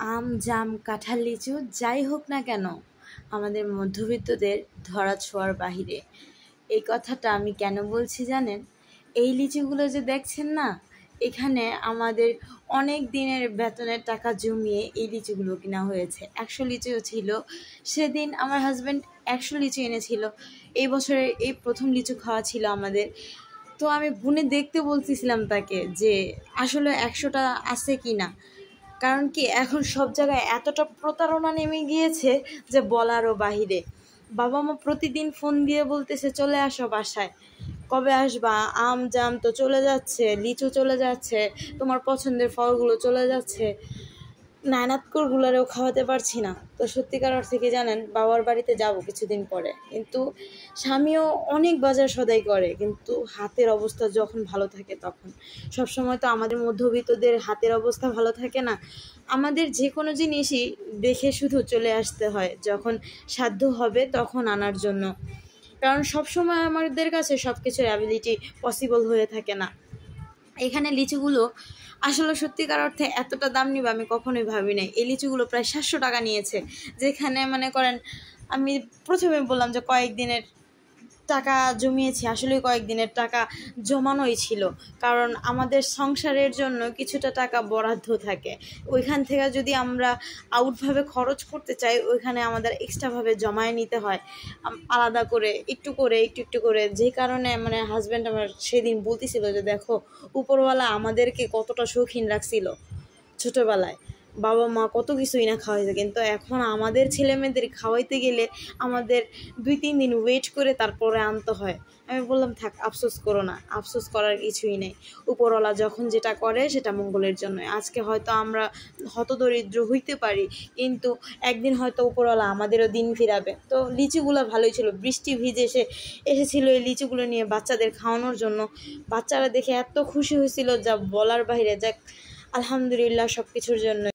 আম, জাম, কাঁঠাল, লিচু যাই হোক না কেন আমাদের মধ্যবিত্তদের ধরা-ছোঁয়ার বাহিরে। এই কথাটা আমি কেন বলছি জানেন? এই লিচুগুলো যে দেখছেন না, এখানে আমাদের অনেক দিনের বেতনের টাকা জমিয়ে এই লিচুগুলো কিনা হয়েছে। 100 লিচু ছিল সেদিন, আমার হাজব্যান্ড 100 লিচু এনেছিল। এই বছরের এই প্রথম লিচু খাওয়া ছিল আমাদের। তো আমি গুনে দেখতে বলতেছিলাম তাকে যে আসলে 100টা আছে কি না। কারণ কি, এখন সব জায়গায় এতটা প্রতারণা নেমে গিয়েছে যে বলারও বাহিরে। বাবা মা প্রতিদিন ফোন দিয়ে বলতেছে চলে আসো বাসায়, কবে আসবা, আম জাম তো চলে যাচ্ছে, লিচু চলে যাচ্ছে, তোমার পছন্দের ফলগুলো চলে যাচ্ছে, নায়নাতকরগুলোরেও খাওয়াতে পারছি না। তো সত্যিকার অর্থে কি জানেন, বাবার বাড়িতে যাব কিছুদিন পরে, কিন্তু স্বামীও অনেক বাজার সদাই করে, কিন্তু হাতের অবস্থা যখন ভালো থাকে তখন। সবসময় তো আমাদের মধ্যবিত্তদের হাতের অবস্থা ভালো থাকে না। আমাদের যে কোনো জিনিসই দেখে শুধু চলে আসতে হয়, যখন সাধ্য হবে তখন আনার জন্য। কারণ সবসময় আমাদের কাছে সব কিছুর অ্যাবিলিটি পসিবল হয়ে থাকে না। এখানে লিচুগুলো আসলে সত্যিকার অর্থে এতটা দাম নিবে আমি কখনোই ভাবি নাই। এই লিচুগুলো প্রায় 700 টাকা নিয়েছে, যেখানে মনে করেন আমি প্রথমে বললাম যে কয়েকদিনের টাকা জমিয়েছি, আসলে কয়েকদিনের টাকা জমানোই ছিল। কারণ আমাদের সংসারের জন্য কিছুটা টাকা বরাদ্দ থাকে, ওইখান থেকে যদি আমরা আউটভাবে খরচ করতে চাই, ওইখানে আমাদের এক্সট্রাভাবে জমায়ে নিতে হয় আলাদা করে একটু করে। যে কারণে মানে হাজব্যান্ড আমার সেদিন বলতেছিল যে দেখো, উপরওয়ালা আমাদেরকে কতটা শৌখিন রাখছিল ছোটোবেলায়, বাবা মা কত কিছুই না খাওয়াইছে, কিন্তু এখন আমাদের ছেলে মেয়েদের খাওয়াইতে গেলে আমাদের 2-3 দিন ওয়েট করে তারপরে আনতে হয়। আমি বললাম থাক, আফসোস করো না, আফসোস করার কিছুই নেই। উপরওয়ালা যখন যেটা করে সেটা মঙ্গলের জন্য। আজকে হয়তো আমরা হতদরিদ্র হইতে পারি, কিন্তু একদিন হয়তো উপরওয়ালা আমাদেরও দিন ফিরাবে। তো লিচুগুলো ভালোই ছিল, বৃষ্টি ভিজে এসেছিল এই লিচুগুলো নিয়ে বাচ্চাদের খাওয়ানোর জন্য। বাচ্চারা দেখে এত খুশি হয়েছিল যা বলার বাইরে। যাক, আলহামদুলিল্লাহ সব কিছুর জন্য।